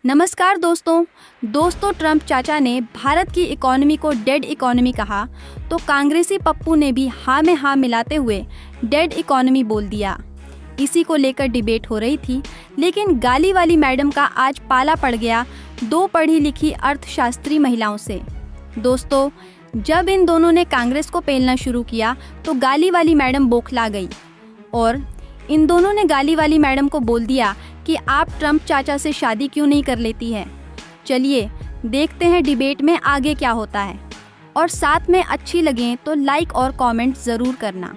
नमस्कार दोस्तों ट्रंप चाचा ने भारत की इकोनॉमी को डेड इकोनॉमी कहा तो कांग्रेसी पप्पू ने भी हाँ में हाँ मिलाते हुए डेड इकोनॉमी बोल दिया। इसी को लेकर डिबेट हो रही थी, लेकिन गाली वाली मैडम का आज पाला पड़ गया दो पढ़ी लिखी अर्थशास्त्री महिलाओं से। दोस्तों, जब इन दोनों ने कांग्रेस को पेलना शुरू किया तो गाली वाली मैडम बौखला गई और इन दोनों ने गाली वाली मैडम को बोल दिया कि आप ट्रंप चाचा से शादी क्यों नहीं कर लेती है। चलिए देखते हैं डिबेट में आगे क्या होता है, और साथ में अच्छी लगे तो लाइक और कमेंट ज़रूर करना।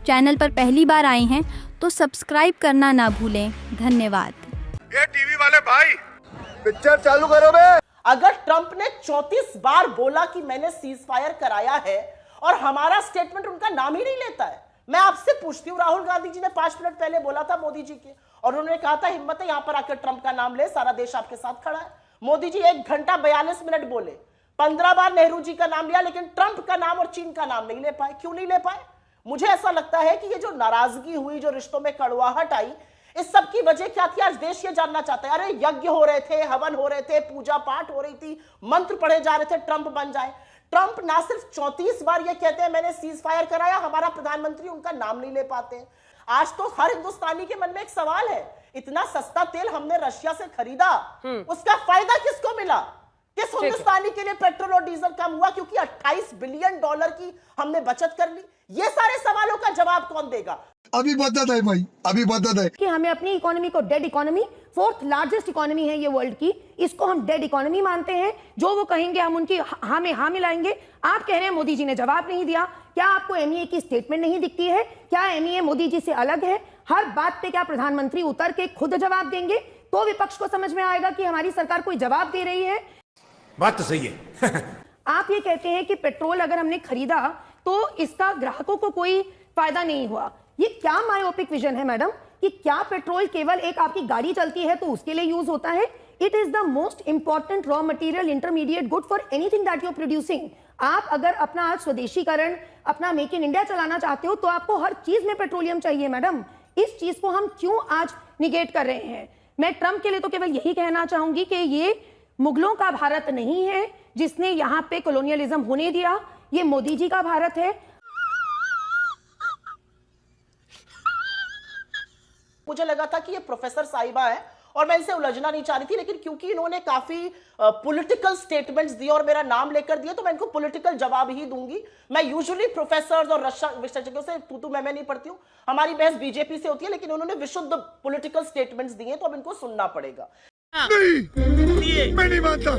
चैनल पर पहली बार आए हैं तो सब्सक्राइब करना ना भूलें। धन्यवाद। ये टीवी वाले भाई पिक्चर चालू करो बे। अगर ट्रंप ने 34 बार बोला कि मैंने सीज फायर कराया है और हमारा स्टेटमेंट उनका नाम ही नहीं लेता है, मैं आपसे पूछती हूँ, राहुल गांधी जी ने 5 मिनट पहले बोला था मोदी जी के, और उन्होंने कहा था हिम्मत है यहां पर आकर ट्रंप का नाम ले, सारा देश आपके साथ खड़ा है। मोदी जी 1 घंटा 42 मिनट बोले, 15 बार नेहरू जी का नाम लिया, लेकिन ट्रंप का नाम और चीन का नाम नहीं ले पाए। क्यों नहीं ले पाए? मुझे ऐसा लगता है कि ये जो नाराजगी हुई, जो रिश्तों में कड़वाहट आई, इस सब की वजह क्या थी? आज देश ये जानना चाहता है। अरे यज्ञ हो रहे थे, हवन हो रहे थे, पूजा पाठ हो रही थी, मंत्र पढ़े जा रहे थे, ट्रंप बन जाए। ट्रंप ना सिर्फ 34 बार ये कहते हैं मैंने सीज फायर कराया, हमारा प्रधानमंत्री उनका नाम नहीं ले पाते। आज तो हर हिंदुस्तानी के मन में एक सवाल है, इतना सस्ता तेल हमने रशिया से खरीदा, उसका फायदा किसको मिला? किस हिंदुस्तानी के लिए पेट्रोल और डीजल कम हुआ क्योंकि 28 बिलियन डॉलर की हमने बचत कर ली? ये सारे सवालों का जवाब कौन देगा? अभी बदत है भाई, अभी बदत है कि हमें अपनी इकोनॉमी को dead economy, 4th largest economy है ये वर्ल्ड की, इसको हम डेड इकोनॉमी मानते हैं। जो वो कहेंगे हम उनकी हाँ में हाँ मिलाएंगे। आप कह रहे हैं मोदी जी ने जवाब नहीं दिया। क्या आपको एमईए की स्टेटमेंट नहीं दिखती है? क्या एमईए मोदी जी से अलग है? हर बात पे क्या प्रधानमंत्री उतर के खुद जवाब देंगे तो विपक्ष को समझ में आएगा कि हमारी सरकार कोई जवाब दे रही है? बात तो सही है। आप ये कहते हैं कि पेट्रोल अगर हमने खरीदा तो इसका ग्राहकों को कोई फायदा नहीं हुआ। ये क्या मायोपिक विजन है मैडम, कि क्या पेट्रोल केवल एक आपकी गाड़ी चलती है तो उसके लिए यूज होता है? It is the most important raw material intermediate good for anything that you are producing. आप अगर अपना आज स्वदेशीकरण, अपना मेक इन इंडिया चलाना चाहते हो तो आपको हर चीज में पेट्रोलियम चाहिए मैडम। इस चीज को हम क्यों आज निगेट कर रहे हैं? मैं ट्रंप के लिए तो केवल यही कहना चाहूंगी कि ये मुगलों का भारत नहीं है जिसने यहाँ पे कॉलोनियलिज्म होने दिया, ये मोदी जी का भारत है। मुझे लगा था कि ये प्रोफेसर साहिबा है और मैं इनसे उलझना नहीं चाह रही थी, लेकिन क्योंकि इन्होंने काफी पॉलिटिकल स्टेटमेंट्स दिए और मेरा नाम लेकर दिए तो मैं इनको पॉलिटिकल जवाब ही दूंगी। मैं यूजुअली प्रोफेसर्स और रक्षा विशेषज्ञों से तू मैं नहीं पढ़ती हूँ, हमारी बहस बीजेपी से होती है, लेकिन उन्होंने विशुद्ध पॉलिटिकल स्टेटमेंट्स दिए तो अब इनको सुनना पड़ेगा। नहीं, मैं नहीं मानता।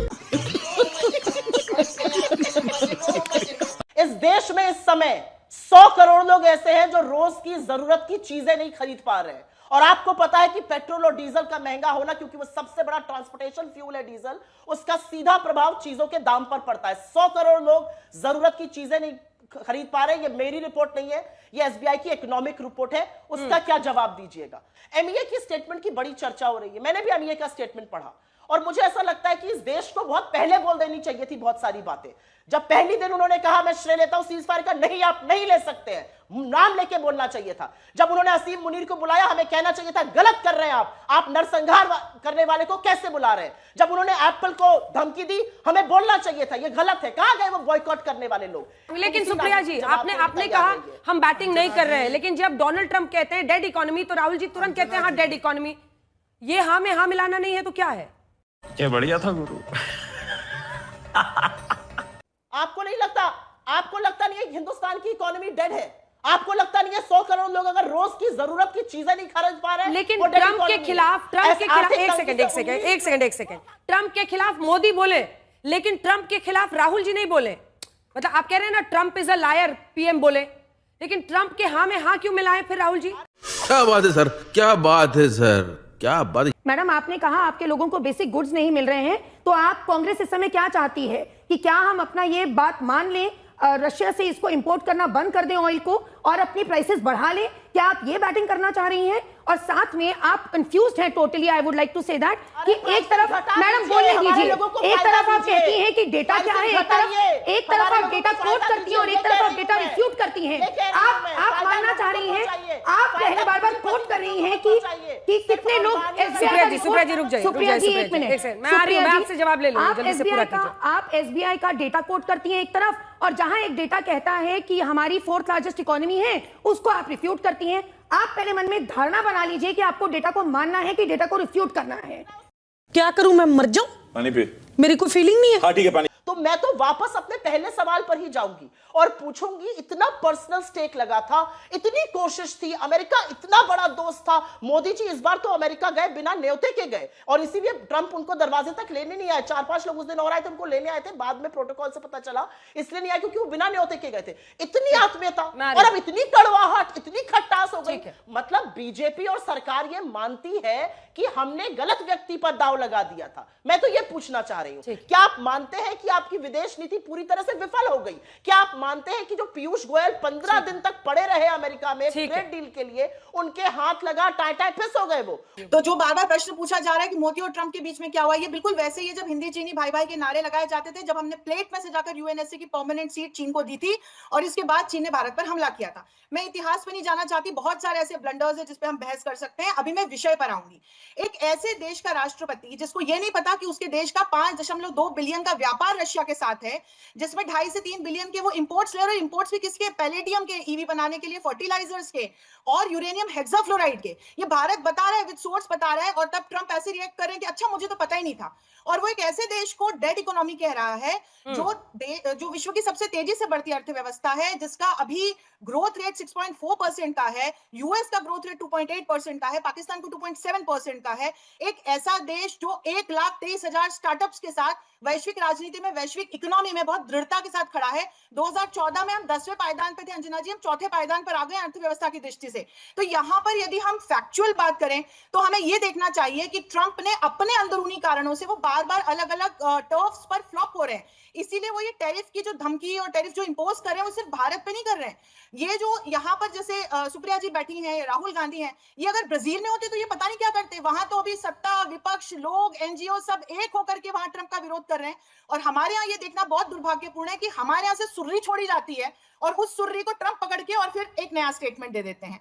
इस देश में इस समय 100 करोड़ लोग ऐसे हैं जो रोज की जरूरत की चीजें नहीं खरीद पा रहे हैं, और आपको पता है कि पेट्रोल और डीजल का महंगा होना, क्योंकि वो सबसे बड़ा ट्रांसपोर्टेशन फ्यूल है डीजल, उसका सीधा प्रभाव चीजों के दाम पर पड़ता है। 100 करोड़ लोग जरूरत की चीजें नहीं खरीद पा रहे हैं। ये मेरी रिपोर्ट नहीं है, ये एसबीआई की इकोनॉमिक रिपोर्ट है। उसका क्या जवाब दीजिएगा? एमईए की स्टेटमेंट की बड़ी चर्चा हो रही है। मैंने भी एमईए का स्टेटमेंट पढ़ा और मुझे ऐसा लगता है कि इस देश को बहुत पहले बोल देनी चाहिए थी बहुत सारी बातें। जब पहली दिन उन्होंने कहा मैं श्रेय लेता हूं सीज फायर का, नहीं आप नहीं ले सकते हैं, नाम लेके बोलना चाहिए था। जब उन्होंने असीम मुनीर को बुलाया, हमें कहना चाहिए था गलत कर रहे हैं आप नरसंहार करने वाले को कैसे बुला रहे हैं। जब उन्होंने एप्पल को धमकी दी, हमें बोलना चाहिए था ये गलत है। कहां गए वो बॉयकॉट करने वाले लोग? लेकिन सुप्रिया जी, आपने कहा हम बैटिंग नहीं कर रहे हैं, लेकिन जब डोनाल्ड ट्रंप कहते हैं डेड इकोनॉमी तो राहुल जी तुरंत कहते हैं हाँ डेड इकोनॉमी। ये हाँ में हाँ मिलाना नहीं है तो क्या है? क्या बढ़िया था गुरु। आपको लगता नहीं है हिंदुस्तान की इकोनॉमी डेड है? आपको लगता नहीं है 100 करोड़ लोग अगर रोज की जरूरत की चीजें नहीं खरीद पा रहे हैं? लेकिन ट्रंप के खिलाफ एक सेकंड ट्रंप के खिलाफ मोदी बोले, लेकिन ट्रंप के खिलाफ राहुल जी नहीं बोले। मतलब आप कह रहे हैं ना Trump is a liar, PM बोले, लेकिन ट्रंप के हाँ में हाँ क्यों मिलाए फिर राहुल जी? क्या बात है सर, क्या बात है सर, क्या बात है। मैडम, आपने कहा आपके लोगों को बेसिक गुड्स नहीं मिल रहे हैं, तो आप कांग्रेस इस समय क्या चाहती है कि क्या हम अपना ये बात मान लें, रशिया से इसको इंपोर्ट करना बंद कर दें ऑयल को, और अपनी प्राइसेस बढ़ा ले? क्या आप ये बैटिंग करना चाह रही हैं? और साथ में आप कंफ्यूज्ड हैं totally, I would like to say that कि एक तरफ मैडम बोलने दीजिए, एक तरफ आप कहती हैं कि डेटा क्या है, एक तरफ आप डेटा कोट करती हैं और एक तरफ आप डेटा रिफ्यूट करती हैं। आप मानना चाह रही हैं, आप पहले बार-बार कोट कर रही हैं कि कितने लोग सुप्रिया जी रुक जाइए, सुप्रिया जी एक मिनट, मैं आ रही हूं, मैं आपसे जवाब ले लूंगी, जल्दी से पूरा कीजिए। आप एसबीआई का डेटा कोट करती हैं एक तरफ, और जहां एक डेटा कहता है कि हमारी 4th लार्जेस्ट इकोनॉमी है, उसको आप रिफ्यूट करती हैं। आप पहले मन में धारणा बना लीजिए कि आपको डेटा को मानना है कि डेटा को रिफ्यूट करना है। क्या करूं, मैं मर जाऊं? पानी पी। मेरी कोई फीलिंग नहीं है। हाँ ठीक है, पानी। तो मैं तो वापस अपने पहले सवाल पर ही जाऊंगी और पूछूंगी, इतना पर्सनल स्टेक लगा था, इतनी कोशिश थी, अमेरिका इतना बड़ा दोस्त था, मोदी जी इस बार तो अमेरिका गए बिना न्योते के गए, और इसीलिए ट्रंप उनको दरवाजे तक लेने नहीं आए। 4-5 लोग उस दिन और आए थे, उनको लेने आए थे, बाद में प्रोटोकॉल से पता चला इसलिए नहीं आए क्योंकि वो बिना न्योते के गए थे। इतनी आत्मीयता और अब इतनी कड़वाहट, इतनी खट्टास हो गई। मतलब बीजेपी और सरकार ये मानती है कि हमने गलत व्यक्ति पर दाव लगा दिया था। मैं तो ये पूछना चाह रही हूं, क्या आप मानते हैं कि आपकी विदेश नीति पूरी तरह से विफल हो गई? क्या आप मानते हैं कि जो पीयूष गोयल 15 दिन तक पड़े रहे अमेरिका में ट्रेड डील के लिए, उनके हाथ लगा, टाई टाई फिस हो गए वो? तो जो बार बार प्रश्न पूछा जा रहा है कि मोदी और ट्रंप के बीच में क्या हुआ, ये बिल्कुल वैसे ही है जब हिंदी चीनी भाई भाई के नारे लगाए जाते थे, जब हमने प्लेट में से जाकर यूएनएससी की परमानेंट सीट चीन को दी थी और इसके बाद चीन ने भारत पर हमला किया था। मैं इतिहास में नहीं जाना चाहती, बहुत सारे ऐसे ब्लंडर्स है जिसपे हम बहस कर सकते हैं। अभी मैं विषय पर आऊंगी। एक ऐसे देश का राष्ट्रपति जिसको ये नहीं पता कि उसके देश का 5.2 बिलियन का व्यापार रशिया के साथ है, जिसमें 2.5 से 3 बिलियन के वो इंपोर्ट्स ले रहे हैं। इंपोर्ट्स भी किसके? पैलेडियम के, ईवी बनाने के लिए, फर्टिलाइजर्स के और यूरेनियम हेक्साफ्लोराइड के। ये भारत बता रहा है, विद सोर्स बता रहा है, और तब ट्रंप ऐसे रिएक्ट कर रहे हैं कि अच्छा मुझे तो पता ही नहीं था। और वो एक ऐसे देश को डेड इकोनॉमी कह रहा है जो विश्व की सबसे तेजी से बढ़ती अर्थव्यवस्था है, जिसका अभी ग्रोथ रेट 6.4% का है, यूएस का ग्रोथ रेट 2.8% का है, पाकिस्तान को 2.7% का है। एक ऐसा देश जो 1,23,000 स्टार्टअप्स के साथ वैश्विक राजनीति में, वैश्विक इकोनॉमी में बहुत दृढ़ता के साथ खड़ा है। 2014 में हम 10वें पायदान पे थे अंजना जी, हम 4थे पायदान पर आ गए अर्थव्यवस्था की दृष्टि से। तो यहां पर यदि हम फैक्चुअल बात करें तो हमें यह देखना चाहिए कि ट्रंप ने अपने अंदरूनी कारणों से वो बार बार अलग अलग टर्फ्स पर फ्लॉप हो रहे हैं। इसीलिए वो ये टैरिफ की जो धमकी और टैरिफ जो इंपोज कर रहे हैं वो सिर्फ भारत पे नहीं कर रहे हैं। ये जो यहाँ पर जैसे सुप्रिया जी बैठी हैं, राहुल गांधी हैं, ये अगर ब्राजील में होते तो ये पता नहीं क्या करते। वहां तो अभी सत्ता, विपक्ष, लोग, एनजीओ सब एक होकर के वहां ट्रंप का विरोध कर रहे हैं। और हमारे यहाँ ये देखना बहुत दुर्भाग्यपूर्ण है कि हमारे यहाँ से सुर्री छोड़ी जाती है और उस सुर्री को ट्रंप पकड़ के और फिर एक नया स्टेटमेंट दे देते हैं।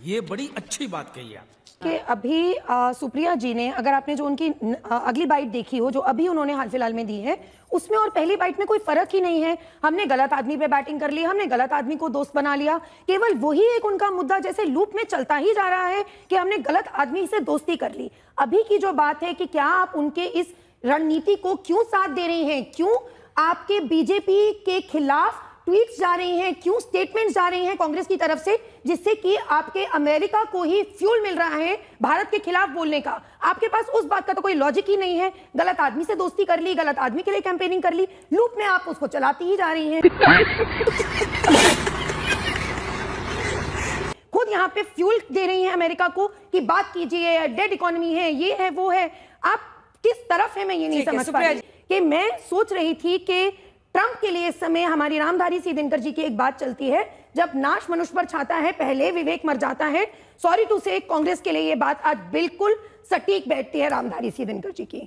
ये बड़ी अच्छी बात कही आप कि अभी सुप्रिया जी ने, अगर आपने जो उनकी अगली बाइट देखी हो जो अभी उन्होंने हाल फिलहाल में दी है, उसमें और पहली बाइट में कोई फर्क ही नहीं है। हमने गलत आदमी पे बैटिंग कर ली, हमने गलत आदमी को दोस्त बना लिया। केवल वही एक उनका मुद्दा जैसे लूप में चलता ही जा रहा है कि हमने गलत आदमी से दोस्ती कर ली। अभी की जो बात है कि क्या आप उनके इस रणनीति को क्यों साथ दे रही हैं, क्यों आपके बीजेपी के खिलाफ ट्वीट्स जा रही हैं, क्यों स्टेटमेंट्स जा रही हैं कांग्रेस की तरफ से, जिससे कि आपके अमेरिका को ही फ्यूल मिल रहा है भारत के खिलाफ बोलने का। आपके पास उस बात का तो कोई लॉजिक ही नहीं है। गलत आदमी से दोस्ती कर ली, गलत आदमी के लिए कैंपेनिंग कर ली, लूप में आप उसको चलाती ही जा रही हैं। खुद यहाँ पे फ्यूल दे रही हैं अमेरिका को कि बात कीजिए, डेड इकोनॉमी है, ये है, वो है। आप किस तरफ है मैं ये नहीं समझ पा रही। कि मैं सोच रही थी कि ट्रंप के लिए इस समय हमारी रामधारी सी दिनकर जी की एक बात चलती है, जब नाश मनुष्य पर छाता है पहले विवेक मर जाता है। सॉरी टू से कांग्रेस के लिए ये बात आज बिल्कुल सटीक बैठती है रामधारी सी दिनकर जी की।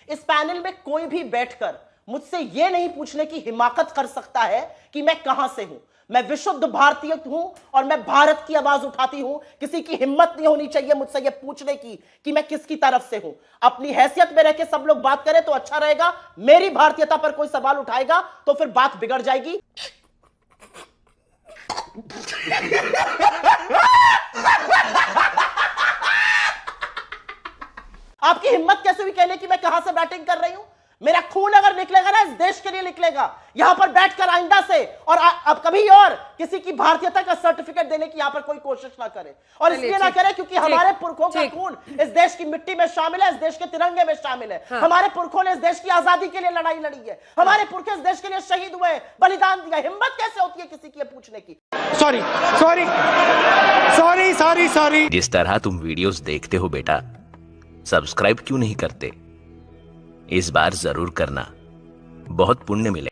इस पैनल में कोई भी बैठकर मुझसे यह नहीं पूछने की हिमाकत कर सकता है कि मैं कहां से हूं। मैं विशुद्ध भारतीय हूं और मैं भारत की आवाज उठाती हूं। किसी की हिम्मत नहीं होनी चाहिए मुझसे यह पूछने की कि मैं किसकी तरफ से हूं। अपनी हैसियत में रह के सब लोग बात करें तो अच्छा रहेगा। मेरी भारतीयता पर कोई सवाल उठाएगा तो फिर बात बिगड़ जाएगी। आपकी हिम्मत कैसे हुई कहने की मैं कहां से बैटिंग कर रही हूं? मेरा खून अगर निकलेगा ना इस देश के लिए निकलेगा। यहां पर बैठकर आइंदा से और अब कभी और किसी की भारतीयता का सर्टिफिकेट देने की यहां पर कोई कोशिश ना करे। और इसलिए ना करे क्योंकि हमारे पुरखों का खून इस देश की मिट्टी में शामिल है, इस देश के तिरंगे में शामिल है। हमारे पुरखों ने इस देश की आजादी के लिए लड़ाई लड़ी है। हमारे पुरखे इस देश के लिए शहीद हुए, बलिदान दिया। हिम्मत कैसे होती है किसी की पूछने की? Sorry sorry sorry sorry sorry. जिस तरह तुम वीडियोस देखते हो बेटा, सब्सक्राइब क्यों नहीं करते? इस बार जरूर करना। बहुत पुण्य मिले।